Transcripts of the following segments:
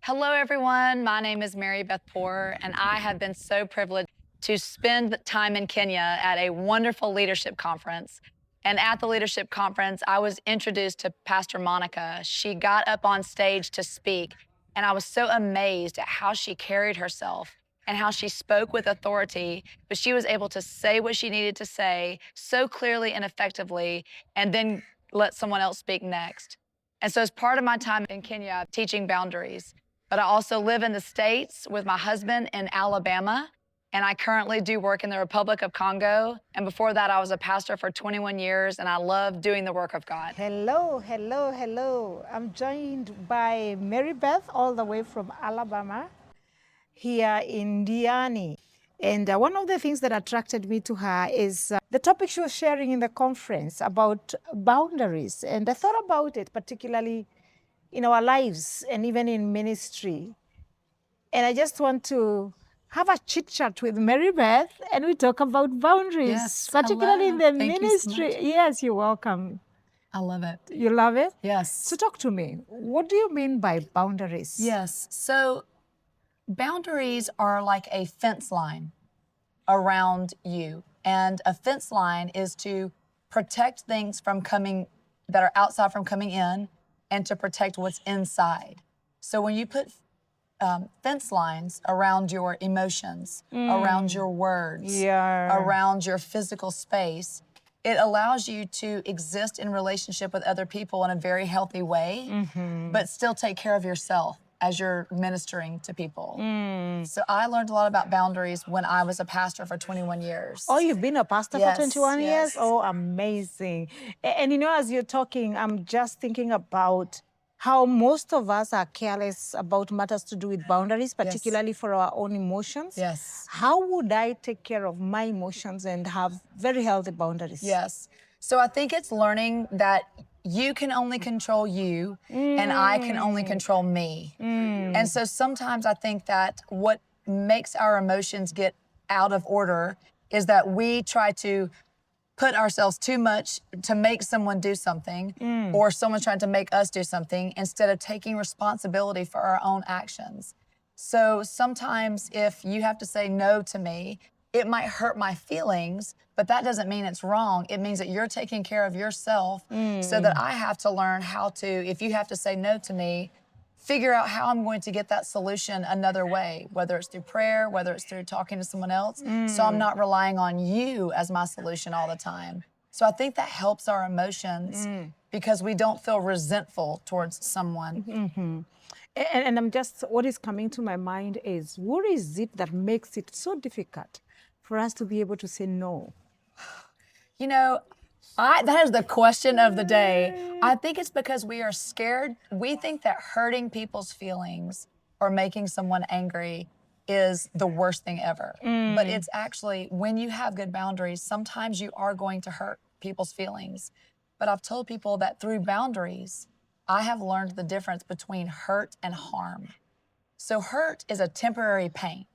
Hello, everyone. My name is Mary Beth Poore, and I have been so privileged to spend time in Kenya at a wonderful leadership conference. And at the leadership conference, I was introduced to Pastor Monicah. She got up on stage to speak, and I was so amazed at how she carried herself and how she spoke with authority, but she was able to say what she needed to say so clearly and effectively, and then let someone else speak next. And so, as part of my time in Kenya, I'm teaching boundaries. But I also live in the States with my husband in Alabama, and I currently do work in the Republic of Congo. And before that, I was a pastor for 21 years, and I love doing the work of God. Hello, hello, hello. I'm joined by Mary Beth all the way from Alabama here in Diani. And one of the things that attracted me to her is the topic she was sharing in the conference about boundaries. And I thought about it, particularly in our lives and even in ministry. And I just want to have a chit chat with Mary Beth and we talk about boundaries, Yes, particularly hello. in the Thank you so ministry. much. Yes, you're welcome. I love it. You love it? Yes. So talk to me. What do you mean by boundaries? Yes. So boundaries are like a fence line around you. And a fence line is to protect things from coming that are outside from coming in and to protect what's inside. So when you put fence lines around your emotions, around your words, around your physical space, it allows you to exist in relationship with other people in a very healthy way, but still take care of yourself as you're ministering to people. So I learned a lot about boundaries when I was a pastor for 21 years. Oh, you've been a pastor Yes, for 21 years? yes. Oh, amazing. And you know, as you're talking, I'm just thinking about how most of us are careless about matters to do with boundaries, particularly for our own emotions. Yes. How would I take care of my emotions and have very healthy boundaries? Yes. So I think it's learning that you can only control you and I can only control me. And so sometimes I think that what makes our emotions get out of order is that we try to put ourselves too much to make someone do something or someone's trying to make us do something instead of taking responsibility for our own actions. So sometimes if you have to say no to me, it might hurt my feelings, but that doesn't mean it's wrong. It means that you're taking care of yourself so that I have to learn how to, if you have to say no to me, figure out how I'm going to get that solution another way, whether it's through prayer, whether it's through talking to someone else. So I'm not relying on you as my solution all the time. So I think that helps our emotions because we don't feel resentful towards someone. And I'm just, what is coming to my mind is, what is it that makes it so difficult for us to be able to say no? You know, that is the question of the day. I think it's because we are scared. We think that hurting people's feelings or making someone angry is the worst thing ever. But it's actually, when you have good boundaries, sometimes you are going to hurt people's feelings. But I've told people that through boundaries, I have learned the difference between hurt and harm. So hurt is a temporary pain,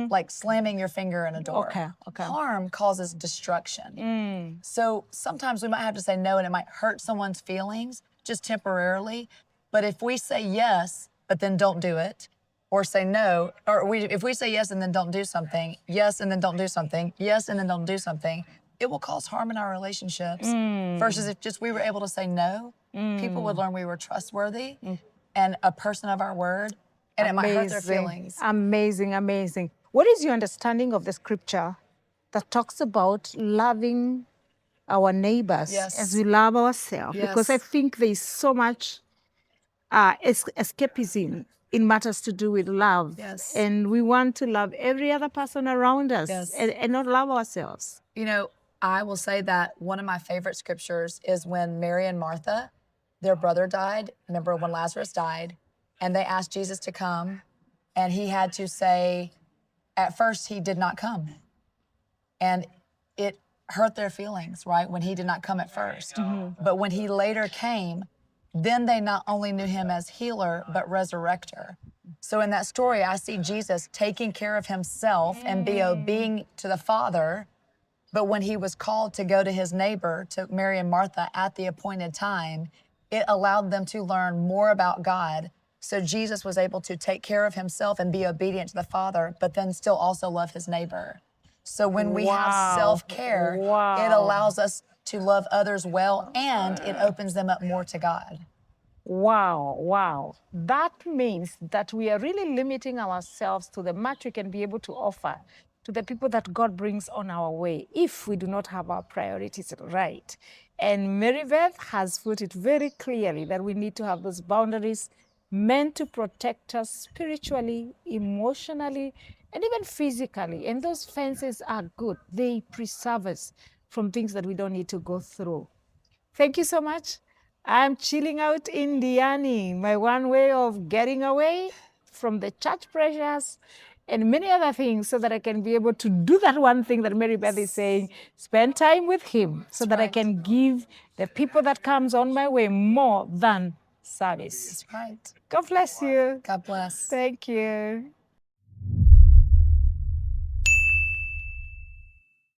like slamming your finger in a door. Okay. Harm causes destruction. So sometimes we might have to say no and it might hurt someone's feelings just temporarily. But if we say yes, but then don't do it, or say no, or if we say yes and then don't do something, yes and then don't do something, yes and then don't do something, it will cause harm in our relationships. Versus if just we were able to say no, people would learn we were trustworthy and a person of our word, and it might hurt their feelings. Amazing, amazing. What is your understanding of the scripture that talks about loving our neighbors as we love ourselves? Because I think there's so much escapism in matters to do with love. And we want to love every other person around us and not love ourselves. You know, I will say that one of my favorite scriptures is when Mary and Martha, their brother died. Remember when Lazarus died? And they asked Jesus to come, and he had to say, at first he did not come. And it hurt their feelings, right, when he did not come at first. But when he later came, then they not only knew him as healer, but resurrector. So in that story, I see Jesus taking care of himself and be obedient to the Father. But when he was called to go to his neighbor, to Mary and Martha, at the appointed time, it allowed them to learn more about God So Jesus was able to take care of himself and be obedient to the Father, but then still also love his neighbor. So when we have Wow. self-care, it Wow. allows us to love others well, and it opens them up more to God. Wow, wow. That means that we are really limiting ourselves to the much we can be able to offer to the people that God brings on our way if we do not have our priorities right. And Mary Beth has put it very clearly that we need to have those boundaries meant to protect us spiritually, emotionally, and even physically. And those fences are good. They preserve us from things that we don't need to go through. Thank you so much. I'm chilling out in Diani, my one way of getting away from the church pressures and many other things so that I can be able to do that one thing that Mary Beth is saying, spend time with him so that I can give the people that comes on my way more than service. That's right. God bless you. God bless. Thank you.